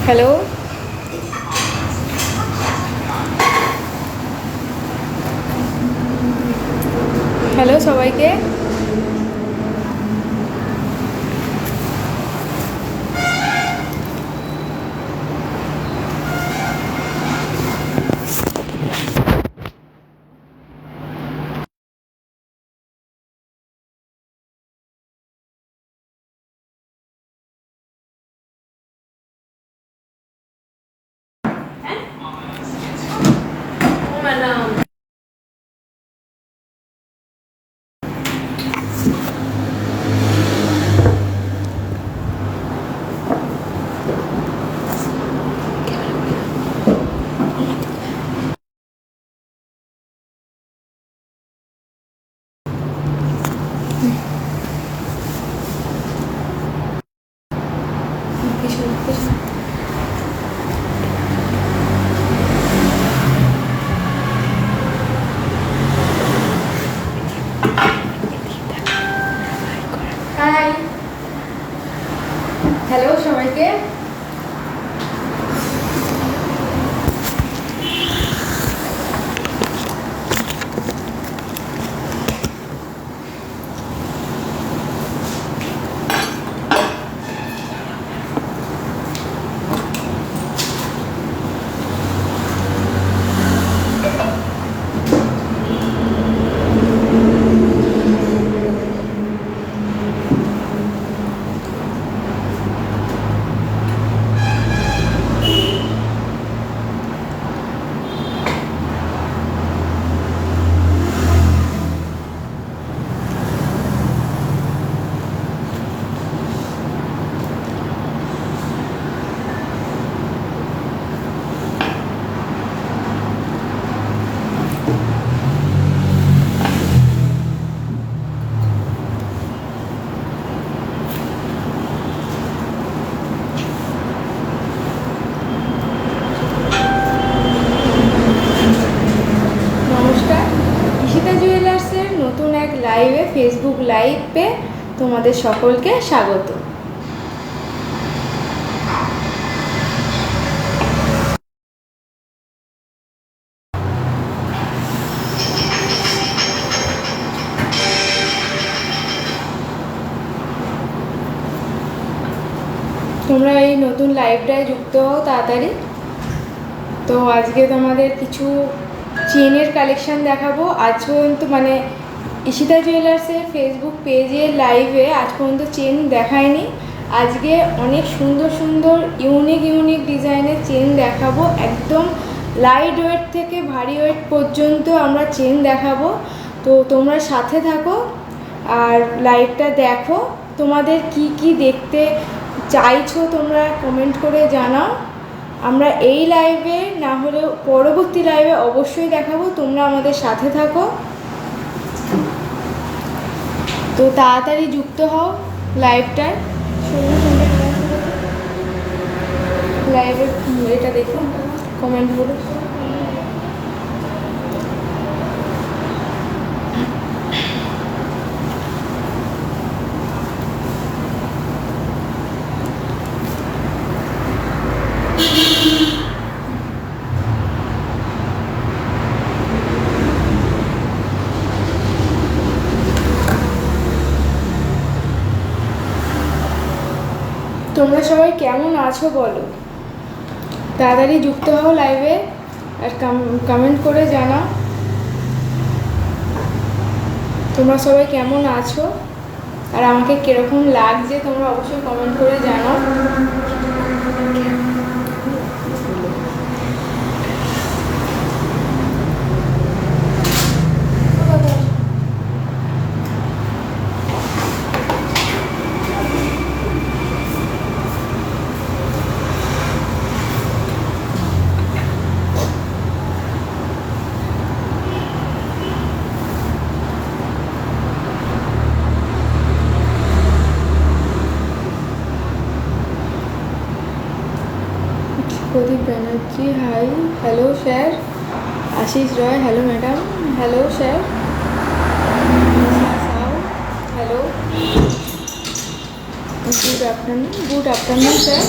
Hello, hello সবাইকে। High, hello সবাইকে। ঈশিতা জুয়েলার্সের নতুন এক লাইভে, ফেসবুক লাইভে তোমাদের সকলকে স্বাগত। তোমরা এই নতুন লাইভটায় যুক্ত হও তাড়াতাড়ি। তো আজকে তোমাদের কিছু চেনের কালেকশান দেখাবো। আজ পর্যন্ত মানে ঈশিতা জুয়েলার্সের ফেসবুক পেজের লাইভে আজ পর্যন্ত চেন দেখায়নি। আজকে অনেক সুন্দর সুন্দর ইউনিক ডিজাইনের চেন দেখাবো। একদম লাইট ওয়েট থেকে ভারী ওয়েট পর্যন্ত আমরা চেন দেখাবো। তো তোমরা সাথে থাকো আর লাইভটা দেখো। তোমাদের কি দেখতে চাইছো তোমরা কমেন্ট করে জানাও। আমরা এই লাইভে না হলেও পরবর্তী লাইভে অবশ্যই দেখাবো, তোমরা আমাদের সাথে থাকো। তো তাড়াতাড়ি যুক্ত হও লাইভটায়। লাইভের এটা দেখুন, কমেন্ট করে। তোমরা সবাই কেমন আছো বলো, তাড়াতাড়ি যুক্ত হও লাইভে আর কমেন্ট করে জানাও তোমরা সবাই কেমন আছো আর আমাকে কিরকম লাগছে তোমরা অবশ্যই কমেন্ট করে জানাও। Pradip Banerjee hi, hello sir. Ashis Roy hello madam, hello sir. Hello, good afternoon sir.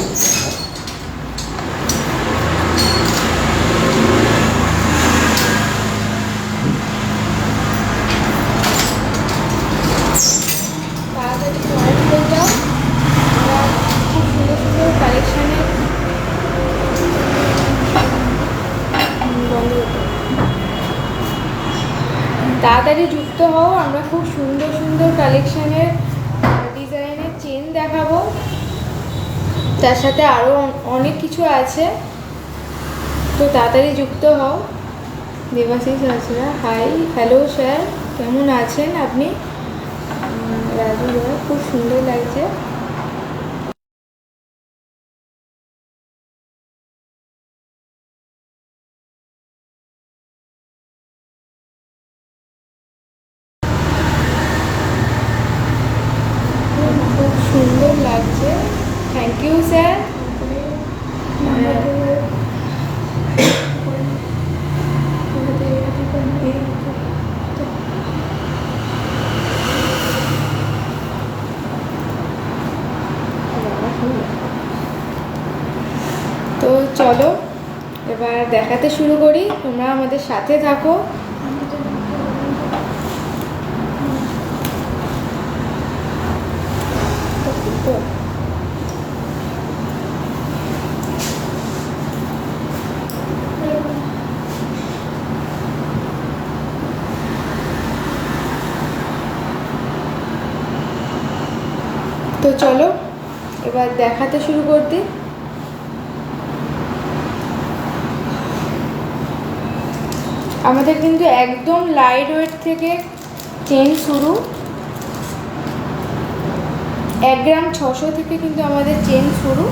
খুব সুন্দর সুন্দর কালেকশনের ডিজাইনের চেন দেখাবো, তার সাথে আরও অনেক কিছু আছে। তো তাড়াতাড়ি যুক্ত হও। Debashis Hazra, hi, hello sir, কেমন আছেন আপনি? রাজু ভাই, খুব সুন্দর লাগছে। খুব সুন্দর লাগছে, থ্যাংক ইউ স্যার। তো চলো এবার দেখাতে শুরু করি, তোমরা আমাদের সাথে থাকো। তো চলো এবার দেখাতে শুরু করতে। আমাদের কিন্তু একদম লাইট ওয়েট থেকে চেন শুরু, 1 গ্রাম 600 থেকে কিন্তু আমাদের চেন শুরু।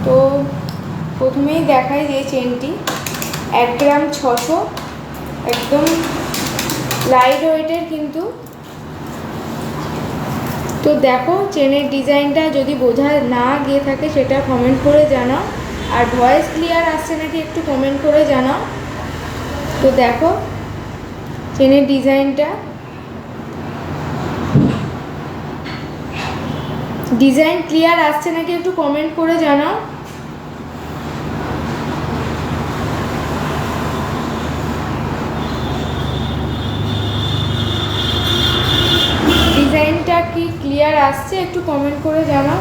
তো প্রথমেই দেখাই যে চেনটি 1 গ্রাম 600, একদম লাইট ওয়েটের কিন্তু। তো দেখো চেনের ডিজাইনটা যদি বোঝা না গিয়ে থাকে সেটা কমেন্ট করে জানাও, আর ভয়েস ক্লিয়ার আসছে নাকি একটু কমেন্ট করে জানাও। তো দেখো চেনের ডিজাইনটা, ডিজাইন ক্লিয়ার আসছে নাকি একটু কমেন্ট করে জানাও। ডিজাইনটা কি ক্লিয়ার আসছে একটু কমেন্ট করে জানাও।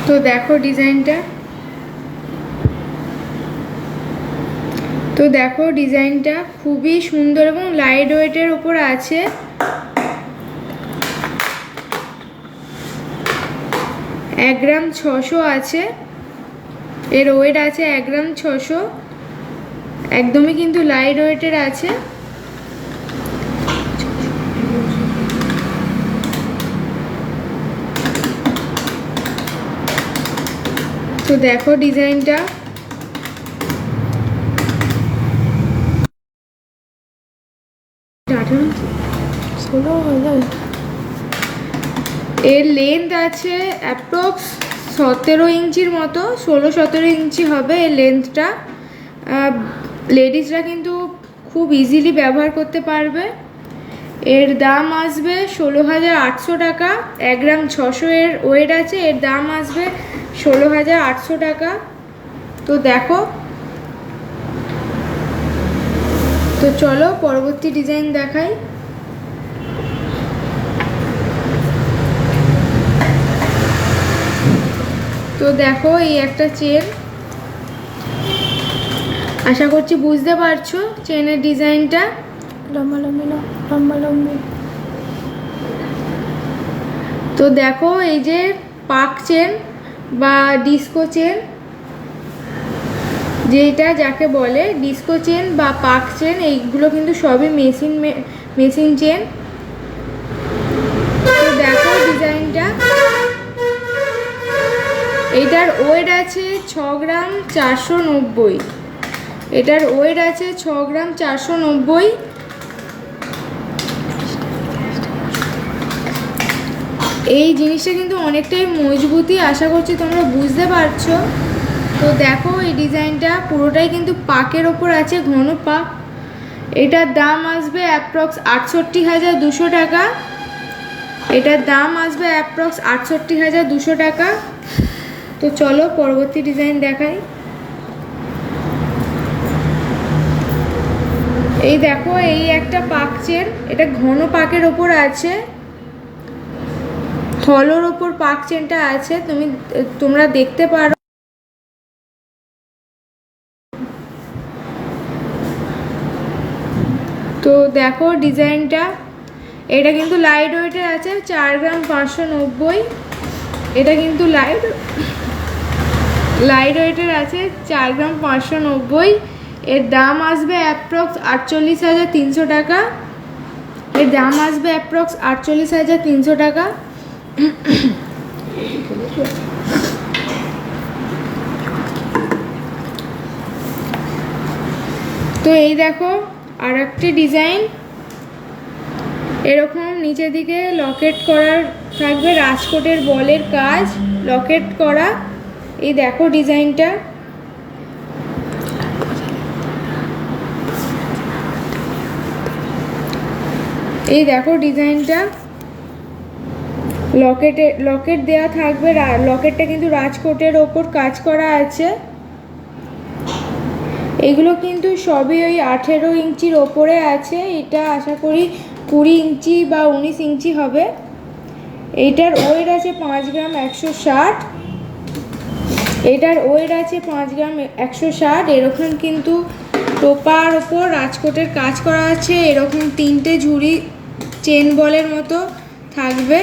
তো দেখো ডিজাইনটা, তো দেখো ডিজাইনটা খুবই সুন্দর এবং লাইট ওয়েটের উপর আছে। 1 গ্রাম 600 আছে, এর ওয়েট আছে 1 গ্রাম 600, একদমই কিন্তু লাইট ওয়েটের আছে। তো দেখো ডিজাইনটা, এর লেন্থ আছে অ্যাপ্রক্স 17 ইঞ্চির মতো, 16-17 ইঞ্চি হবে এর লেন্থটা। লেডিসরা কিন্তু খুব ইজিলি ব্যবহার করতে পারবে। এর দাম আসবে 16,800 টাকা। 1 গ্রাম 600 এর ওয়েট আছে, এর দাম আসবে 16,800 টাকা। তো দেখো, তো চলো পরবর্তী ডিজাইন দেখাই। তো দেখো এই একটা চেন, আশা করছি বুঝতে পারছো চেনের ডিজাইনটা। তো দেখো এই যে পাক চেন বা ডিস্কো চেন, যেটা যাকে বলে ডিস্কো চেন বা পাক চেন, এইগুলো কিন্তু সবই মেশিন চেন। তো দেখো ডিজাইনটা, এইটার ওয়েট আছে 6 গ্রাম 490, এটার ওয়েট আছে 6 গ্রাম 490। এই জিনিসটা কিন্তু অনেকটাই মজবুতি, আশা করছি তোমরা বুঝতে পারছো। তো দেখো এই ডিজাইনটা পুরোটাই কিন্তু পাকের ওপর আছে, ঘন পাক। এটার দাম আসবে অ্যাপ্রক্স 68,200 টাকা। এটার দাম আসবে অ্যাপ্রক্স 68,200 টাকা। তো চলো পরবর্তী ডিজাইন দেখাই। এই দেখো এই একটা পাক চেন, এটা ঘন পাকের ওপর আছে, হলোর ওপর পাক চেনটা আছে, তোমরা দেখতে পারো। তো দেখো ডিজাইনটা, এটা কিন্তু লাইট ওয়েটের আছে, 4 গ্রাম 590। এটা কিন্তু লাইট ওয়েটের আছে, 4 গ্রাম 590। এর দাম আসবে অ্যাপ্রক্স 48,300 টাকা। এর দাম আসবে অ্যাপ্রক্স 48,300 টাকা। তো এই দেখো আর একটি ডিজাইন, এরকম নিচের দিকে লকেট করার থাকবে, রাজকোটের বলের কাজ লকেট করা। এই দেখো ডিজাইনটা, এই দেখো ডিজাইনটা, লকেট দেওয়া থাকবে, লকেটটা কিন্তু রাজকোটের ওপর কাজ করা আছে। এগুলো কিন্তু সবই ওই 18 ইঞ্চির ওপরে আছে। এটা আশা করি 20 ইঞ্চি বা 19 ইঞ্চি হবে। এইটার ওয়েট আছে 5 গ্রাম 160। এটার ওয়েট আছে 5 গ্রাম 160। এরকম কিন্তু টোপার ওপর রাজকোটের কাজ করা আছে। এরকম 3টে ঝুড়ি চেন বলের মতো থাকবে।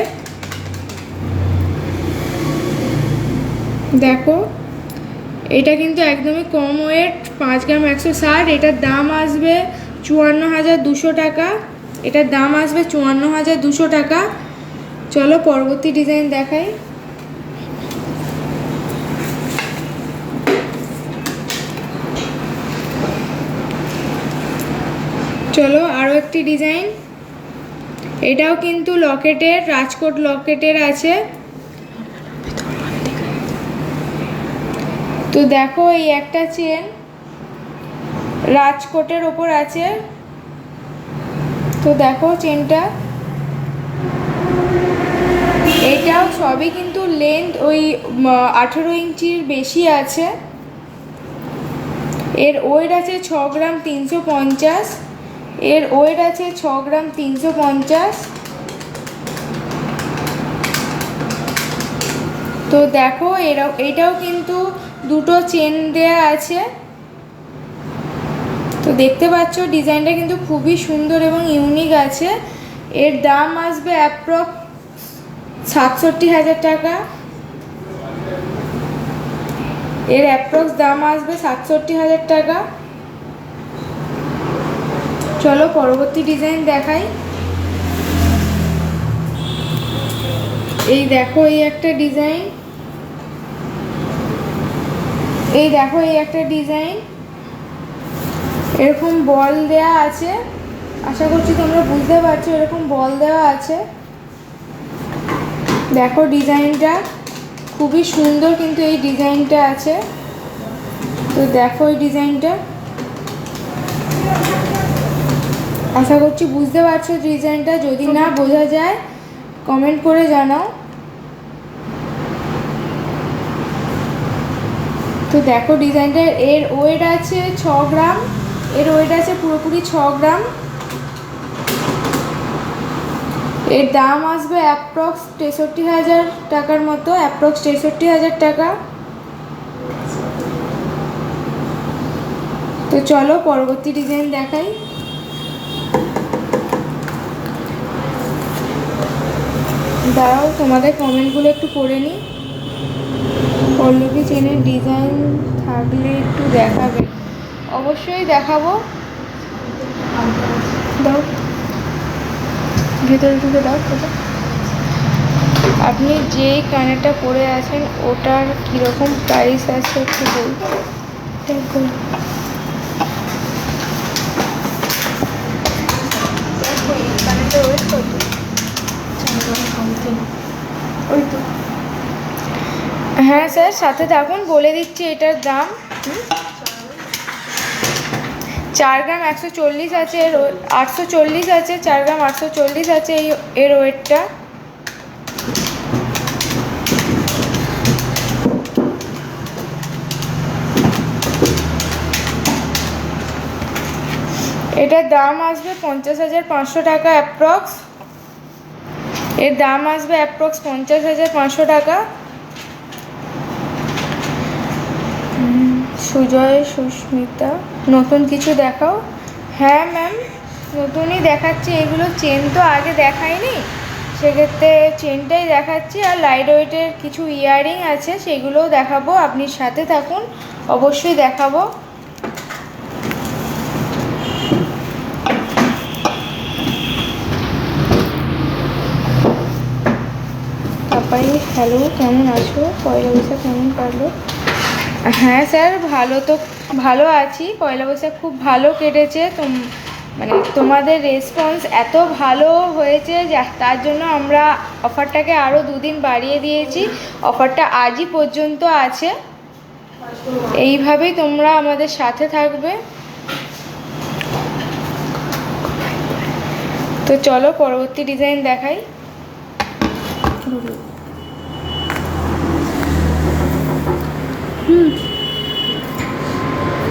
দেখো এটা কিন্তু একদমই কম ওয়েট, 5 গ্রাম 160। এটার দাম আসবে 54,200 টাকা। এটার দাম আসবে 54,200 টাকা। চলো পরবর্তী ডিজাইন দেখাই। চলো আরও একটি ডিজাইন, এটাও কিন্তু লকেটের, রাজকোট লকেটের আছে। তো দেখো এই একটা চেন রাজকোটের ওপর আছে। তো দেখো চেনটা, এটাও সবই কিন্তু লেন্থ ওই 18 ইঞ্চির বেশি আছে। এর ওয়েট আছে 6 গ্রাম 350। এর ওয়েট আছে 6 গ্রাম 350। তো দেখো এটাও কিন্তু দুটো চেন দেয়া আছে। তো দেখতে পাচ্ছ ডিজাইনটা কিন্তু খুবই সুন্দর এবং ইউনিক আছে। এর দাম আসবে অ্যাপ্রক্স 67,000 টাকা। এর অ্যাপ্রক্স দাম আসবে 67,000 টাকা। চলো পরবর্তী ডিজাইন দেখাই। এই দেখো এই একটা ডিজাইন, এই দেখো এই একটা ডিজাইন, এরকম বল দেয়া আছে। আশা করছি তোমরা বুঝতে পারছো, এরকম বল দেওয়া আছে। দেখো ডিজাইনটা খুবই সুন্দর কিন্তু এই ডিজাইনটা আছে। তো দেখো এই ডিজাইনটা, আশা করছি বুঝতে পারছো ডিজাইনটা। যদি না বোঝা যায় কমেন্ট করে জানাও। তো দেখো ডিজাইনটা, এর ওয়েট আছে 6 গ্রাম। এর ওয়েট আছে পুরোপুরি 6 গ্রাম। এর দাম আসবে অ্যাপ্রক্স 63,000 টাকার মতো, অ্যাপ্রক্স 63,000 টাকা। তো চলো পরবর্তী ডিজাইন দেখাই। দাঁড়াও তোমাদের কমেন্টগুলো একটু পড়ে নিই। পল্লবী চেনের ডিজাইন থাকলে একটু দেখাবে। অবশ্যই দেখাবো। দাও ভেতরে ঢুকে দাও। আপনি যেই কানেরটা পরে আছেন ওটার কীরকম প্রাইস আছে একটু বলুন। হ্যাঁ স্যার সাথে থাকুন, বলে দিচ্ছি এটার দাম। 4 গ্রাম 140 আছে, এর 840 আছে, 4 গ্রাম 840 আছে এর ওয়েটটা। এটার দাম আসবে 50,500 টাকা অ্যাপ্রক্স। এর দাম আসবে অ্যাপ্রক্স 50,500 টাকা। সুজয় সুস্মিতা, নতুন কিছু দেখাও। হ্যাঁ ম্যাম, নতুনই দেখাচ্ছি। এগুলো চেন তো আগে দেখাইনি, সেক্ষেত্রে চেনটাই দেখাচ্ছি। আর লাইট ওয়েটের কিছু ইয়াররিং আছে, সেগুলোও দেখাবো। আপনি সাথে থাকুন, অবশ্যই দেখাবো। পাপাই হ্যালো, কেমন আছো? পয়লা বৈশাখ কেমন কাটলো? হ্যাঁ স্যার, ভালো আছি। পয়লা বৈশাখ খুব ভালো কেটেছে। মানে তোমাদের রেসপন্স এত ভালো হয়েছে তার জন্য আমরা অফারটাকে আরও 2 দিন বাড়িয়ে দিয়েছি। অফারটা আজই পর্যন্ত আছে। এইভাবেই তোমরা আমাদের সাথে থাকবে। তো চলো পরবর্তী ডিজাইন দেখাই।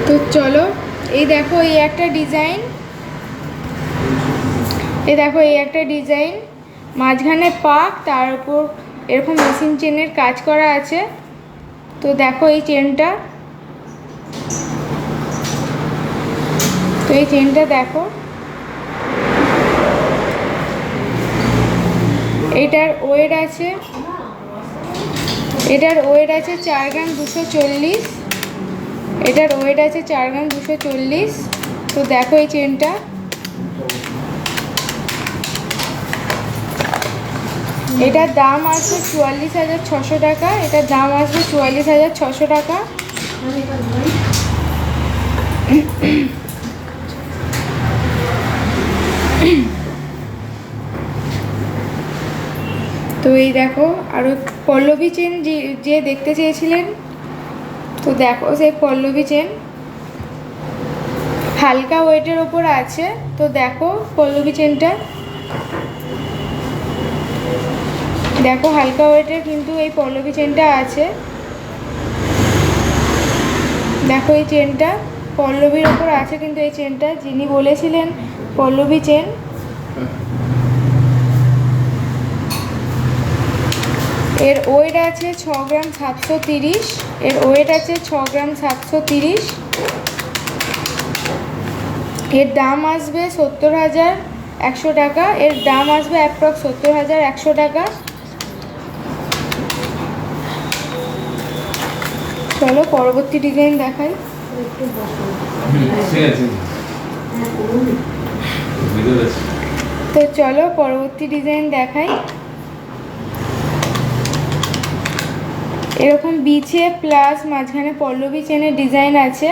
তো চলো, এই দেখো এই একটা ডিজাইন, মাঝখানে পাক, তার উপর এরকম মেশিন চেনের কাজ করা আছে। তো দেখো এই চেনটা, দেখো এটার ওয়েট আছে 4 গ্রাম 240। এটার ওয়েট আছে 4 গ্রাম 240। তো দেখো এই চেনটা, এটার দাম আসবে 44,600 টাকা। এটার দাম আসবে 44,600 টাকা। তো এই দেখো আরও পল্লবী চেন যে দেখতে চেয়েছিলেন, তো দেখো সেই পল্লবী চেন হালকা ওয়েটের ওপর আছে। তো দেখো পল্লবী চেনটা, দেখো হালকা ওয়েটের কিন্তু এই পল্লবী চেনটা আছে। দেখো এই চেনটা পল্লবীর ওপর আছে কিন্তু এই চেনটা, যিনি বলেছিলেন পল্লবী চেন। এর ওয়েট আছে 6 গ্রাম 730। এর দাম আসবে 70,100 টাকা। এর দাম আসবে অ্যাপ্রক্স 70,100 টাকা। চলো পরবর্তী ডিজাইন দেখাই। তো চলো পরবর্তী ডিজাইন দেখাই। এরকম বিছে প্লাস মাঝখানে পল্লবী চেনের ডিজাইন আছে।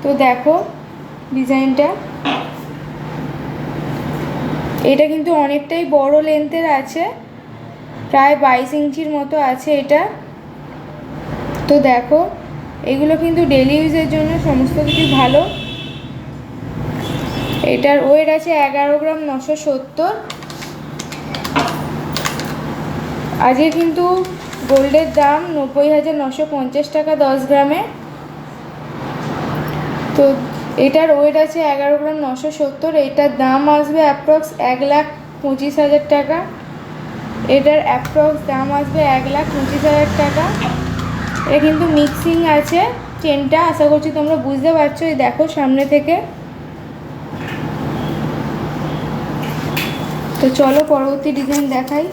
তো দেখো ডিজাইনটা, এটা কিন্তু অনেকটাই বড় লেন্থের আছে, প্রায় 22 ইঞ্চির মতো আছে এটা। তো দেখো এগুলো কিন্তু ডেলি ইউজের জন্য সমস্ত কিছু ভালো। এটার ওয়েট আছে 11 গ্রাম 970। আজকে কিন্তু গোল্ডের দাম 90,950 টাকা 10 গ্রামে। তো এটার ওয়েট আছে 11 গ্রাম 970। এটার দাম আসবে অ্যাপ্রক্স 1,25,000 টাকা। এটার অ্যাপ্রক্স দাম আসবে 1,25,000 টাকা। এটা কিন্তু মিক্সিং আছে চেনটা, আশা করছি তোমরা বুঝতে পারছো। এই দেখো সামনে থেকে। তো চলো পরবর্তী ডিজাইন দেখাই।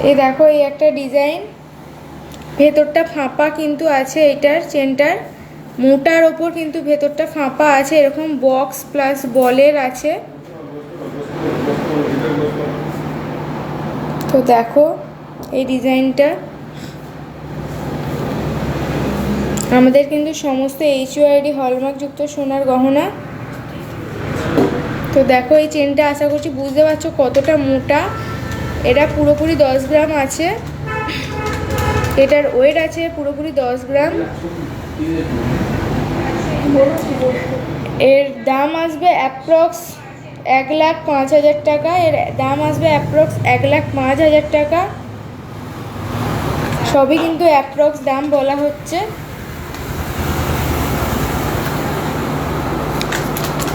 এই দেখো এই একটা ডিজাইন, ভেতরটা ফাঁপা কিন্তু আছে। এটার চেনটার মোটার ওপর কিন্তু ভেতরটা ফাঁপা আছে, এরকম বক্স প্লাস বলের আছে। তো দেখো এই ডিজাইনটা, আমাদের কিন্তু সমস্ত HUID হলমার্কযুক্ত সোনার গহনা। তো দেখো এই চেনটা, আশা করছি বুঝতে পারছো কতটা মোটা। এটা পুরোপুরি 10 গ্রাম আছে। এটার ওয়েট আছে পুরোপুরি 10 গ্রাম। এর দাম আসবে অ্যাপ্রক্স 1,05,000 টাকা। এর দাম আসবে অ্যাপ্রক্স 1,05,000 টাকা। সবই কিন্তু অ্যাপ্রক্স দাম বলা হচ্ছে।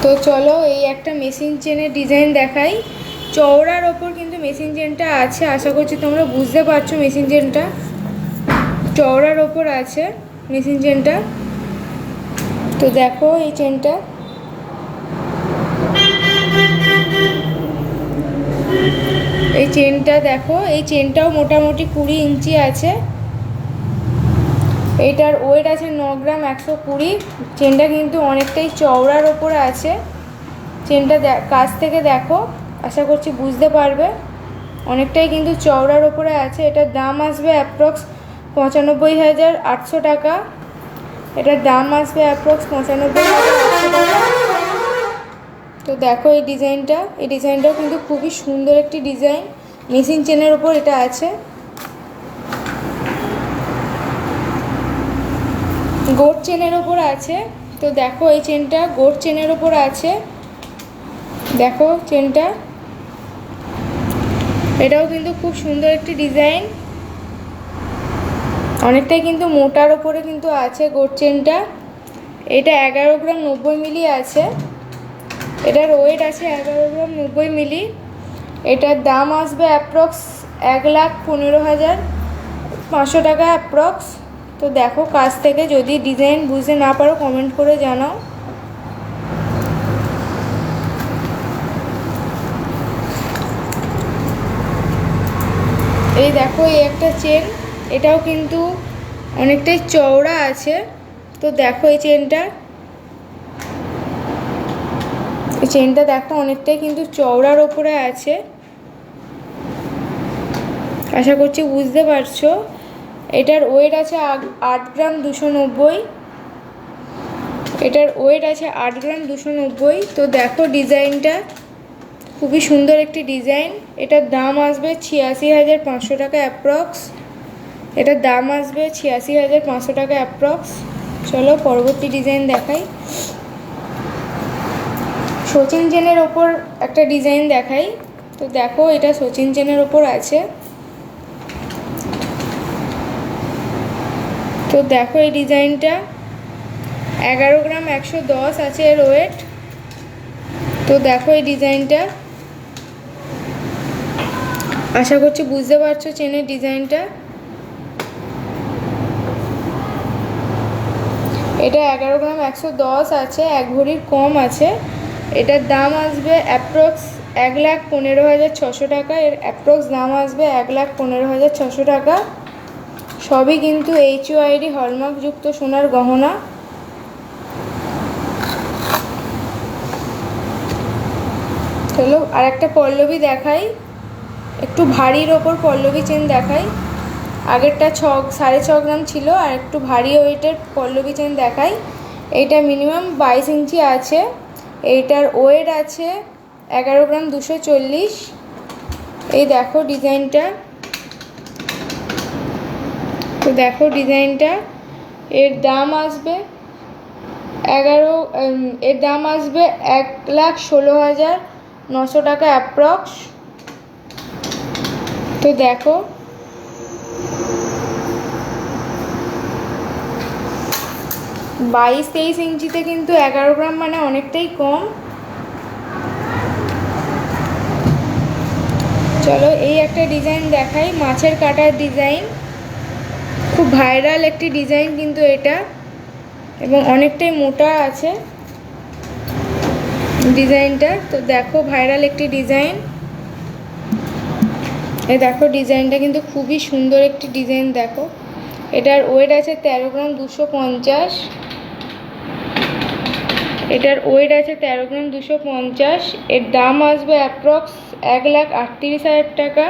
তো চলো এই একটা মেশিন চেনের ডিজাইন দেখাই। চওড়ার ওপর কিন্তু মেশিন চেনটা আছে, আশা করছি তোমরা বুঝতে পারছো। মেশিন চেনটা চওড়ার ওপর আছে মেশিন চেনটা। তো দেখো এই চেনটা, এই চেনটা দেখো, এই চেনটাও মোটামুটি 20 ইঞ্চি আছে। এইটার ওয়েট আছে 9 গ্রাম 120। চেনটা কিন্তু অনেকটাই চওড়ার ওপরে আছে। চেনটা কাছ থেকে দেখো, আশা করছি বুঝতে পারবে। অনেকটাই কিন্তু চওড়ার ওপরে আছে। এটার দাম আসবে অ্যাপ্রক্স 95,800 টাকা। এটার দাম আসবে অ্যাপ্রক্স 95,800 টাকা। তো দেখো এই ডিজাইনটা, এই ডিজাইনটাও কিন্তু খুবই সুন্দর একটি ডিজাইন। মেশিন চেনের ওপর এটা আছে, গোট চেনের ওপর আছে। তো দেখো এই চেনটা গোট চেনের ওপর আছে। দেখো চেনটা, এটাও কিন্তু খুব সুন্দর একটি ডিজাইন। অনেকটাই কিন্তু মোটার ওপরে কিন্তু আছে গোট চেনটা। এটা 11 গ্রাম 90 মিলি আছে। এটার ওয়েট আছে 11 গ্রাম 90 মিলি। এটার দাম আসবে অ্যাপ্রক্স 1,15,500 টাকা অ্যাপ্রক্স। তো দেখো কাছ থেকে, যদি ডিজাইন বুঝতে না পারো কমেন্ট করে জানাও। এই দেখো এই একটা চেন, এটাও কিন্তু অনেকটাই চওড়া আছে। তো দেখো এই চেনটা, এই চেনটা দেখো অনেকটাই কিন্তু চওড়ার ওপরে আছে, আশা করছি বুঝতে পারছো। এটার ওয়েট আছে 8 গ্রাম 290। এটার ওয়েট আছে 8 গ্রাম 290। তো দেখো ডিজাইনটা খুবই সুন্দর একটি ডিজাইন। এটার দাম আসবে 86,500 টাকা অ্যাপ্রক্স। এটার দাম আসবে 86,500 টাকা অ্যাপ্রক্স। চলো পরবর্তী ডিজাইন দেখাই। সচিন চেনের ওপর একটা ডিজাইন দেখাই। তো দেখো এটা সচিন চেনের ওপর আছে। তো দেখো এই ডিজাইনটা 11 গ্রাম 110 আছে এর ওয়েট। তো দেখো এই ডিজাইনটা, আশা করছি বুঝতে পারছো চেনের ডিজাইনটা। এটা 11 গ্রাম 110 আছে, 1 ভরির কম আছে। এটার দাম আসবে অ্যাপ্রক্স 1,15,600 টাকা। এর অ্যাপ্রক্স দাম আসবে 1,15,600 টাকা। সবই কিন্তু HUID হলমার্কযুক্ত সোনার গহনা। চলো আর একটা পল্লবী দেখাই, একটু ভারীর ওপর পল্লবী চেন দেখাই। আগেরটা 6.5 গ্রাম ছিল, আর একটু ভারী ওয়েটের পল্লবী চেন দেখাই। এইটা মিনিমাম 22 ইঞ্চি আছে। এইটার ওয়েট আছে 11 গ্রাম 240। এই দেখো ডিজাইনটা, তো দেখো ডিজাইনটা, এর দাম আসবে 1,16,900 টাকা অ্যাপ্রক্স। তো দেখো 22-23 ইঞ্চিতে কিন্তু 11 গ্রাম মানে অনেকটাই কম। চলো এই একটা ডিজাইন দেখাই, মাছের কাটার ডিজাইন। খুব ভাইরাল একটি ডিজাইন কিন্তু এটা, এবং অনেকটাই মোটা আছে ডিজাইনটা। তো দেখো ভাইরাল একটি ডিজাইন। এই দেখো ডিজাইনটা কিন্তু খুবই সুন্দর একটি ডিজাইন। দেখো এটার ওয়েট আছে 13 গ্রাম 250। এটার ওয়েট আছে 13 গ্রাম 250। এর দাম আসবে অ্যাপ্রক্স 1,38,000 টাকা।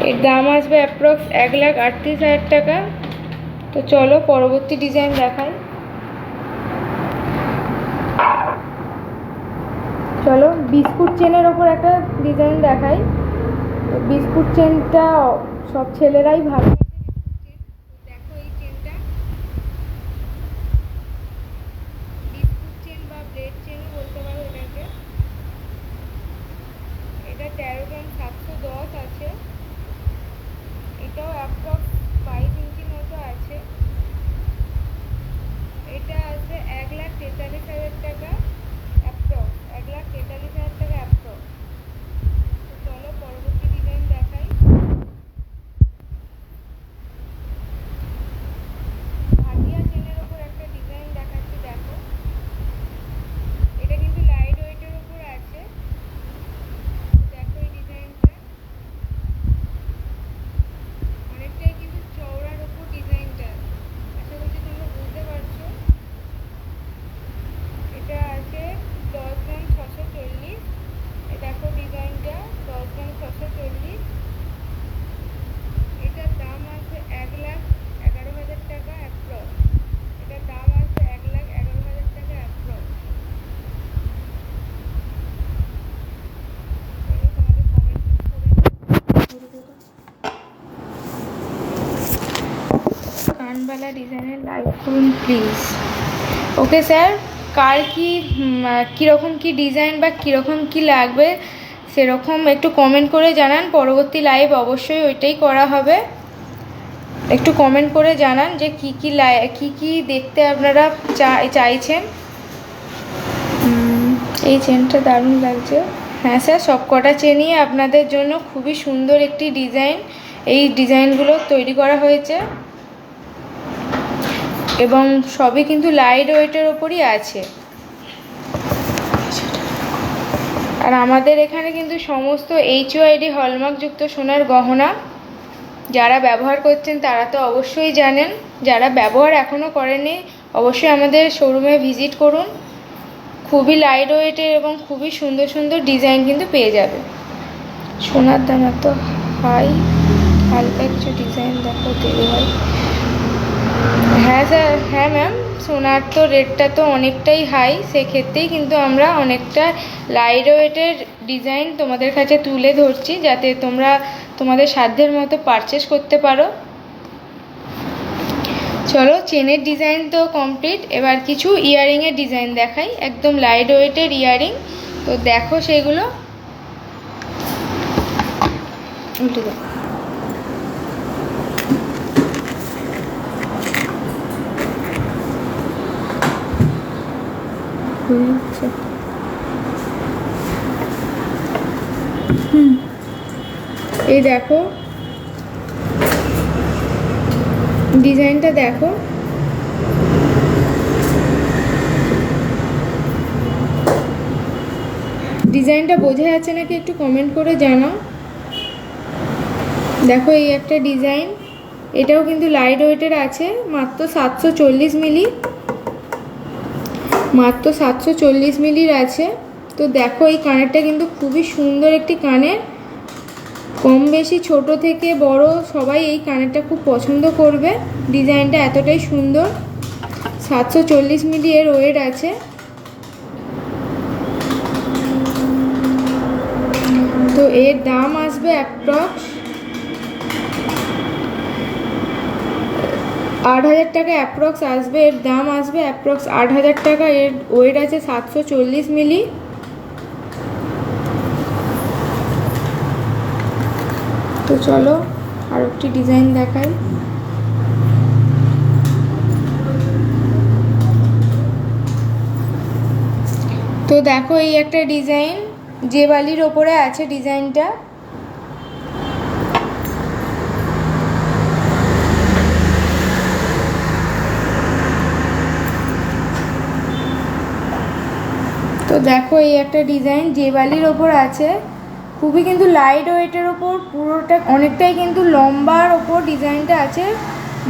এর দাম আসবে অ্যাপ্রক্স 1,38,000 টাকা। তো চলো পরবর্তী ডিজাইন দেখাই। চলো বিস্কুট চেনের ওপর একটা ডিজাইন দেখাই। তো বিস্কুট চেনটা সব ছেলেরাই ভালো। দেখো এই চেনটা বিস্কুট চেন বা ব্রেড চেনও বলতে পারো এটাকে। এটা 13 গ্রাম 710 আছে। এটাও অ্যাপ্রক্স 22 ইঞ্চির মতো আছে। এটা আছে 1,43,000 ডিজাইনের লাইভ করুন প্লিজ। ওকে স্যার, কার কীরকম কী ডিজাইন বা কীরকম কী লাগবে সেরকম একটু কমেন্ট করে জানান, পরবর্তী লাইভ অবশ্যই ওইটাই করা হবে। একটু কমেন্ট করে জানান যে কী কী দেখতে আপনারা চাইছেন। এই চেনটা দারুণ লাগছে। হ্যাঁ স্যার, সব কটা চেনই আপনাদের জন্য খুবই সুন্দর একটি ডিজাইন, এই ডিজাইনগুলো তৈরি করা হয়েছে এবং সবই কিন্তু লাইট ওয়েটের ওপরই আছে। আর আমাদের এখানে কিন্তু সমস্ত HYD হলমার্কযুক্ত সোনার গহনা, যারা ব্যবহার করছেন তারা তো অবশ্যই জানেন, যারা ব্যবহার এখনও করেনি অবশ্যই আমাদের শোরুমে ভিজিট করুন। খুবই লাইট ওয়েটের এবং খুবই সুন্দর সুন্দর ডিজাইন কিন্তু পেয়ে যাবে। সোনার দাম এত হাই, হালকা কিছু ডিজাইন দেখো দেরি হয়। হ্যাঁ স্যার, হ্যাঁ ম্যাম, সোনার তো রেটটা তো অনেকটাই হাই, সেক্ষেত্রেই কিন্তু আমরা অনেকটা লাইট ওয়েটের ডিজাইন তোমাদের কাছে তুলে ধরছি, যাতে তোমরা তোমাদের সাধ্যের মতো পারচেস করতে পারো। চলো, চেনের ডিজাইন তো কমপ্লিট, এবার কিছু ইয়াররিংয়ের ডিজাইন দেখাই, একদম লাইট ওয়েটের ইয়াররিং। তো দেখো সেগুলো, উল্টে দেখো। এই দেখো ডিজাইনটা, দেখো ডিজাইনটা বোঝা যাচ্ছে নাকি একটু কমেন্ট করে জানাও। দেখো এই একটা ডিজাইন, এটাও কিন্তু লাইট ওয়েটের আছে, মাত্র 740 মিলি, মাত্র 740 মিলির আছে। তো দেখো এই কানেরটা কিন্তু খুবই সুন্দর একটি কানের, কম বেশি ছোট থেকে বড় সবাই এই কানেরটা খুব পছন্দ করবে। ডিজাইনটা এতটাই সুন্দর, 740 মিলি এর ওয়েট আছে। তো এর দাম আসবে অ্যাপ্রক্স 8,000 টাকা, অ্যাপ্রক্স আসবে, এর দাম আসবে অ্যাপ্রক্স 8,000 টাকা। এর ওয়েট আছে 740 মিলি। তো চলো আর একটি ডিজাইন দেখাই। তো দেখো এই একটা ডিজাইন, যে বালির ওপরে আছে ডিজাইনটা। তো দেখো এই একটা ডিজাইন যে বালির ওপর আছে, খুবই কিন্তু লাইট ওয়েটের ওপর, পুরোটা অনেকটাই কিন্তু লম্বার ওপর ডিজাইনটা আছে।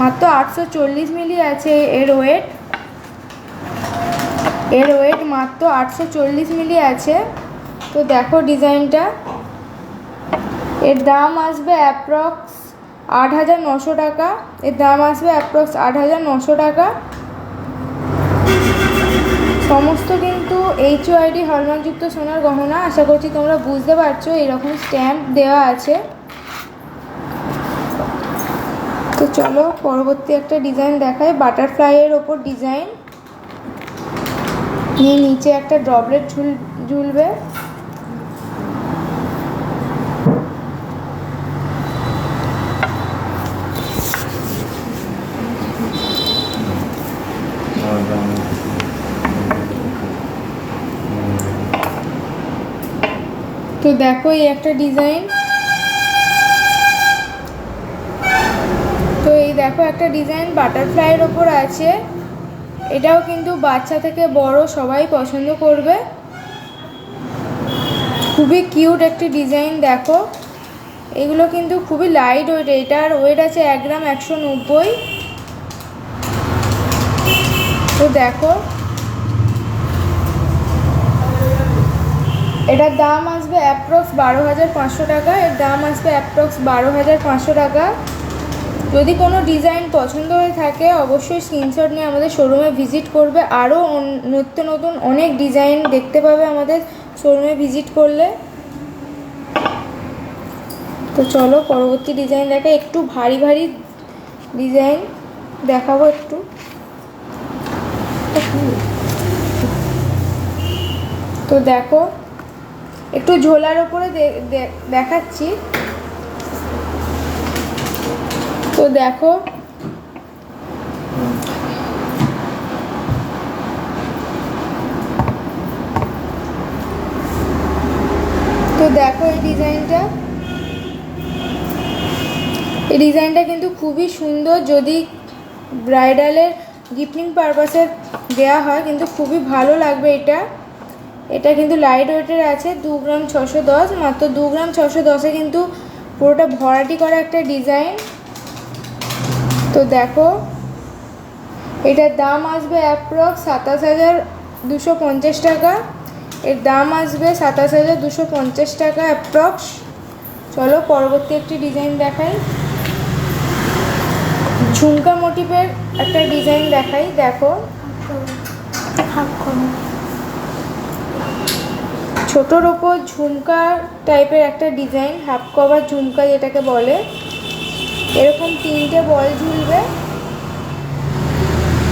মাত্র 840 মিলি আছে এর ওয়েট, এর ওয়েট মাত্র 840 মিলি আছে। তো দেখো ডিজাইনটা, এর দাম আসবে অ্যাপ্রক্স 8,900 টাকা, এর দাম আসবে অ্যাপ্রক্স 8,900 টাকা। সমস্ত কিন্তু HYD হলমার্কযুক্ত সোনার গহনা। আশা করছি তোমরা বুঝতে পারছো, এরকম স্ট্যাম্প দেওয়া আছে। তো চলো পরবর্তী একটা ডিজাইন দেখাই, বাটারফ্লাইয়ের ওপর ডিজাইন নিয়ে নিচে একটা ড্রপলেট ঝুলবে। তো দেখো এই একটা ডিজাইন, তো এই দেখো একটা ডিজাইন বাটারফ্লাইয়ের ওপর আছে, এটাও কিন্তু বাচ্চা থেকে বড় সবাই পছন্দ করবে, খুবই কিউট একটি ডিজাইন। দেখো এগুলো কিন্তু খুবই লাইট ওয়েট, এটার ওয়েট আছে 1 গ্রাম 190। তো দেখো এটার দাম আসবে অ্যাপ্রক্স 12,500 টাকা, এর দাম আসবে অ্যাপ্রক্স 12,500 টাকা। যদি কোনো ডিজাইন পছন্দ হয়ে থাকে অবশ্যই স্ক্রিনশট নিয়ে আমাদের শোরুমে ভিজিট করবে, আরও নিত্য নতুন অনেক ডিজাইন দেখতে পাবে আমাদের শোরুমে ভিজিট করলে। তো চলো পরবর্তী ডিজাইন দেখা, একটু ভারী ভারী ডিজাইন। দেখাবো একটু। তো দেখো একটু ঝোলার ওপরে দেখাচ্ছি। তো দেখো এই ডিজাইনটা কিন্তু খুবই সুন্দর। যদি ব্রাইডালের গিফটিং পারপাসে দেওয়া হয় কিন্তু খুবই ভালো লাগবে। এটা কিন্তু লাইট ওয়েটের আছে, 2 গ্রাম 610, মাত্র 2 গ্রাম 610-এ কিন্তু পুরোটা ভরাটি করা একটা ডিজাইন। তো দেখো এটার দাম আসবে অ্যাপ্রক্স 27,250 টাকা। এর দাম আসবে 27,250 টাকা অ্যাপ্রক্স। চলো পরবর্তী একটি ডিজাইন দেখাই। ঝুমকা মোটিভের একটা ডিজাইন দেখাই। দেখো ছোটোর ওপর ঝুমকা টাইপের একটা ডিজাইন, হাফ কভার ঝুমকা যেটাকে বলে। এরকম 3টে বল ঝুলবে।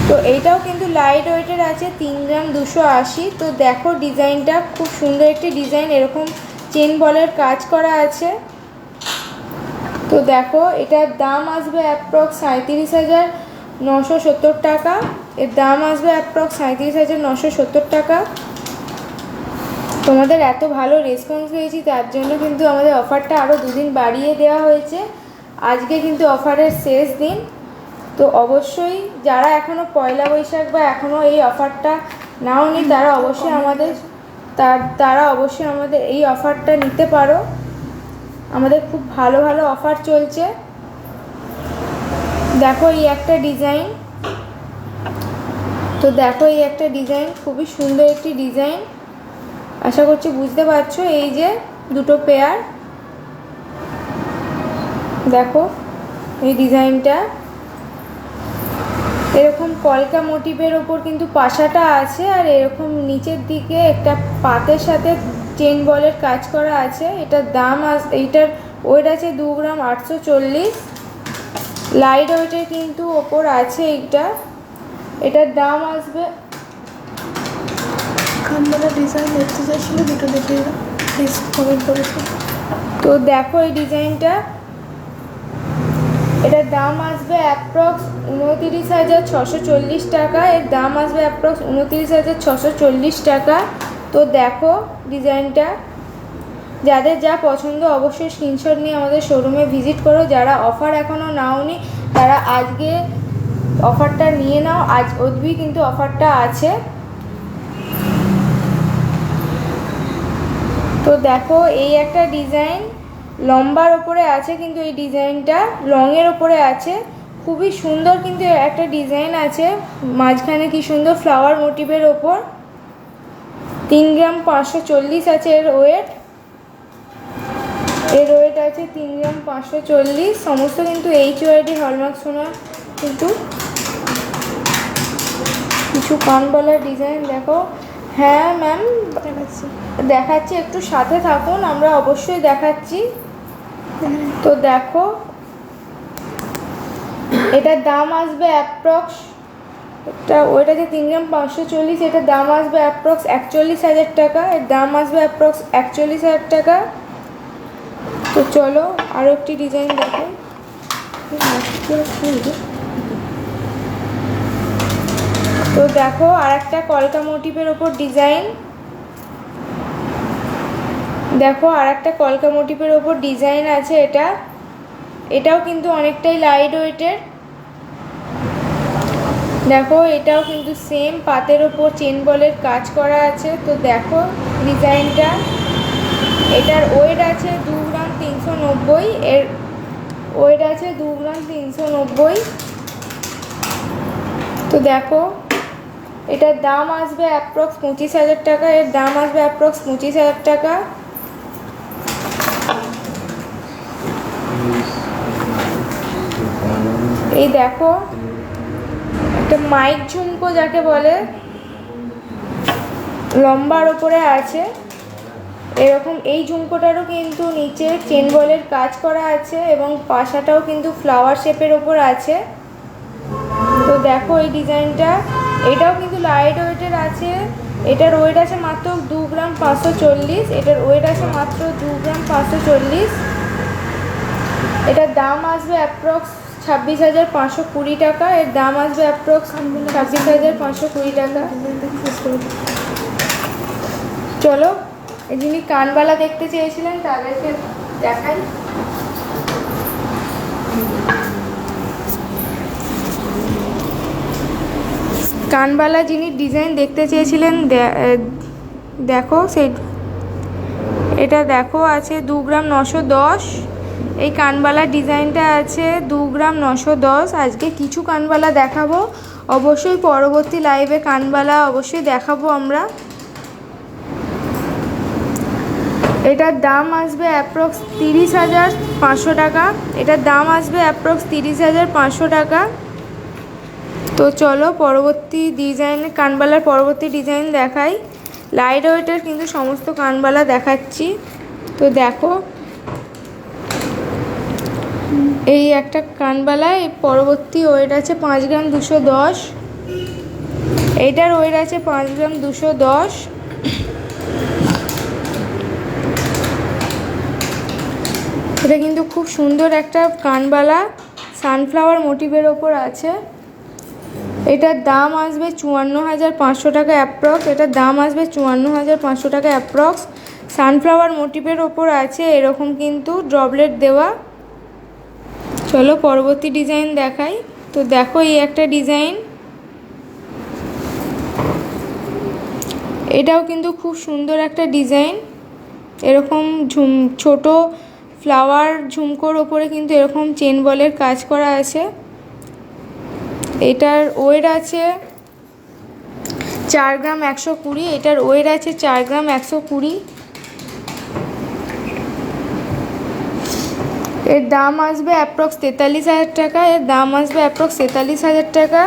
তো এইটাও কিন্তু লাইট ওয়েটের আছে, 3 গ্রাম 280। তো দেখো ডিজাইনটা খুব সুন্দর একটি ডিজাইন, এরকম চেন বলের কাজ করা আছে। তো দেখো এটার দাম আসবে অ্যাপ্রক্স 37,970 টাকা। এর দাম আসবে অ্যাপ্রক্স 37,970 টাকা। তোমাদের এত ভালো রেসপন্স পেয়েছি, তার জন্য কিন্তু আমাদের অফারটা আরও 2 দিন বাড়িয়ে দেওয়া হয়েছে। আজকে কিন্তু অফারের শেষ দিন। তো অবশ্যই যারা এখনও পয়লা বৈশাখ বা এখনও এই অফারটা নাওনি তারা অবশ্যই আমাদের এই অফারটা নিতে পারো। আমাদের খুব ভালো ভালো অফার চলছে। দেখো এই একটা ডিজাইন। তো দেখো এই একটা ডিজাইন, খুবই সুন্দর একটি ডিজাইন। আশা করছি বুঝতে পারছো। এই যে দুটো পেয়ার, দেখো এই ডিজাইনটা এরকম কলকা মোটিভের ওপর কিন্তু পাশাটা আছে, আর এরকম নিচের দিকে একটা পাতের সাথে চেন বলের কাজ করা আছে। এটার দাম এইটার ওয়েট আছে 2 গ্রাম 840। লাইট ওয়েটের কিন্তু ওপর আছে এটার দাম আসবে। ডিজাইন দেখতে চাইছিল, দুটো দেখে কমেন্ট করেছে। তো দেখো এই ডিজাইনটা, এটার দাম আসবে অ্যাপ্রক্স 29,640 টাকা। এর দাম আসবে অ্যাপ্রক্স 29,640 টাকা। তো দেখো ডিজাইনটা, যাদের যা পছন্দ অবশ্যই স্ক্রিনশট নিয়ে আমাদের শোরুমে ভিজিট করো। যারা অফার এখনও নাওনি তারা আজকে অফারটা নিয়ে নাও, আজ অবধি কিন্তু অফারটা আছে। তো দেখো এই একটা ডিজাইন লম্বার ওপরে আছে, কিন্তু এই ডিজাইনটা লংয়ের ওপরে আছে। খুবই সুন্দর কিন্তু একটা ডিজাইন আছে, মাঝখানে কি সুন্দর ফ্লাওয়ার মোটিভের ওপর। 3 গ্রাম 540 আছে এর ওয়েট আছে 3 গ্রাম 540। সমস্ত কিন্তু HYD হলমার্ক সোনা। কিন্তু কিছু কান বলার ডিজাইন দেখো। হ্যাঁ ম্যাম দেখাচ্ছি, একটু সাথে থাকুন, আমরা অবশ্যই দেখাচ্ছি। তো দেখো এটার দাম আসবে অ্যাপ্রক্স, ওইটা যে 3 গ্রাম 540, এটার দাম আসবে অ্যাপ্রক্স 41,000 টাকা। এর দাম আসবে অ্যাপ্রক্স 41,000 টাকা। তো চলো আরও একটি ডিজাইন দেখো। তো দেখো আর একটা কলকা মোটিভের ওপর ডিজাইন। দেখো আর একটা কলকা মোটিভের ওপর ডিজাইন আছে। এটাও কিন্তু অনেকটাই লাইট ওয়েটের। দেখো এটাও কিন্তু সেম পাতের ওপর চেন বলের কাজ করা আছে। তো দেখো ডিজাইনটা, এটার ওয়েট আছে 2 গ্রাম 390। এর ওয়েট আছে 2 গ্রাম 390। তো দেখো এটার দাম আসবে অ্যাপ্রক্স 25,000 টাকা। এর দাম আসবে অ্যাপ্রক্স 25,000 টাকা। এই দেখো একটা মাইক ঝুমকো যাকে বলে, লম্বার ওপরে আছে এরকম। এই ঝুমকোটারও কিন্তু নিচে চেন বলের কাজ করা আছে এবং পাশাটাও কিন্তু ফ্লাওয়ার শেপের ওপর আছে। দেখো এই ডিজাইনটা, এটাও কিন্তু লাইট ওয়েটের আছে। এটার ওয়েট আছে মাত্র 2 গ্রাম 540, এটার ওয়েট আছে মাত্র 2 গ্রাম 540। এটার দাম আসবে অ্যাপ্রক্স 26,520 টাকা। এর দাম আসবে অ্যাপ্রক্স 26,520 টাকা। চলো যিনি কানবালা দেখতে চেয়েছিলেন তাদেরকে দেখাই। কানবালা যিনি ডিজাইন দেখতে চেয়েছিলেন দেখো সেই এটা দেখো আছে 2 গ্রাম 910। এই কানবালা ডিজাইনটা আছে 2 গ্রাম 910। আজকে কিছু কানবালা দেখাবো, অবশ্যই পরবর্তী লাইভে কানবালা অবশ্যই দেখাবো আমরা। এটার দাম আসবে অ্যাপ্রক্স 30,500 টাকা। এটার দাম আসবে অ্যাপ্রক্স 30,500 টাকা। তো চলো পরবর্তী ডিজাইন, কানবালার পরবর্তী ডিজাইন দেখাই। লাইট ওয়েটের কিন্তু সমস্ত কানবালা দেখাচ্ছি। তো দেখো এই একটা কানবালা, এই পরবর্তী ওয়েট আছে 5 গ্রাম 210। এইটার ওয়েট আছে 5 গ্রাম 210। এটা কিন্তু খুব সুন্দর একটা কানবালা, সানফ্লাওয়ার মোটিভের ওপর আছে। এটার দাম আসবে 54,500 টাকা অ্যাপ্রক্স। এটার দাম আসবে 54,500 টাকা অ্যাপ্রক্স। সানফ্লাওয়ার মোটিভের ওপর আছে এরকম কিন্তু ড্রপলেট দেওয়া। চলো পরবর্তী ডিজাইন দেখাই। তো দেখো এই একটা ডিজাইন, এটাও কিন্তু খুব সুন্দর একটা ডিজাইন। এরকম ছোট ফ্লাওয়ার ঝুমকোর ওপরে কিন্তু এরকম চেন বলের কাজ করা আছে। এটার ওয়েট আছে 4 গ্রাম 120। এটার ওয়েট আছে 4 গ্রাম 120। এর দাম আসবে অ্যাপ্রক্স 43,000 টাকা। এর দাম আসবে অ্যাপ্রক্স 43,000 টাকা।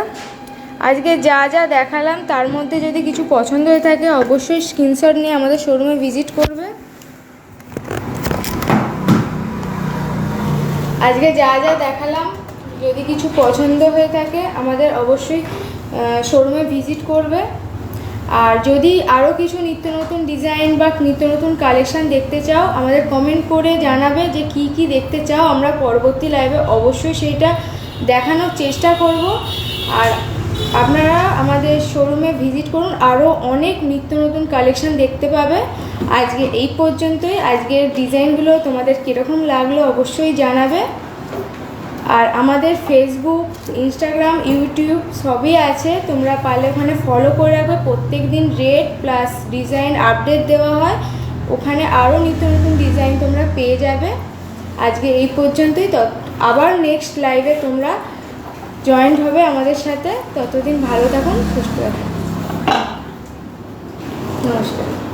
আজকে যা যা দেখালাম তার মধ্যে যদি কিছু পছন্দ হয়ে থাকে অবশ্যই স্ক্রিনশট নিয়ে আমাদের শোরুমে ভিজিট করবে। আজকে যা যা দেখালাম যদি কিছু পছন্দ হয়ে থাকে আমাদের অবশ্যই শোরুমে ভিজিট করবে। আর যদি আরও কিছু নিত্য নতুন ডিজাইন বা নিত্য নতুন কালেকশান দেখতে চাও আমাদের কমেন্ট করে জানাবে যে কি কি দেখতে চাও। আমরা পরবর্তী লাইভে অবশ্যই সেইটা দেখানোর চেষ্টা করব। আর আপনারা আমাদের শোরুমে ভিজিট করুন, আরও অনেক নিত্য নতুন কালেকশান দেখতে পাবে। আজকে এই পর্যন্তই। আজকের ডিজাইনগুলো তোমাদের কীরকম লাগলো অবশ্যই জানাবে। আর আমাদের ফেসবুক, ইনস্টাগ্রাম, ইউটিউব সবই আছে, তোমরা পারলে ওখানে ফলো করে রাখবে। প্রত্যেক দিন রেট প্লাস ডিজাইন আপডেট দেওয়া হয়, ওখানে আরও নিত্য নতুন ডিজাইন তোমরা পেয়ে যাবে। আজকে এই পর্যন্তই। আবার নেক্সট লাইভে তোমরা জয়েন্ট হবে আমাদের সাথে। ততদিন ভালো থাকুন, সুস্থ থাকুন। নমস্কার।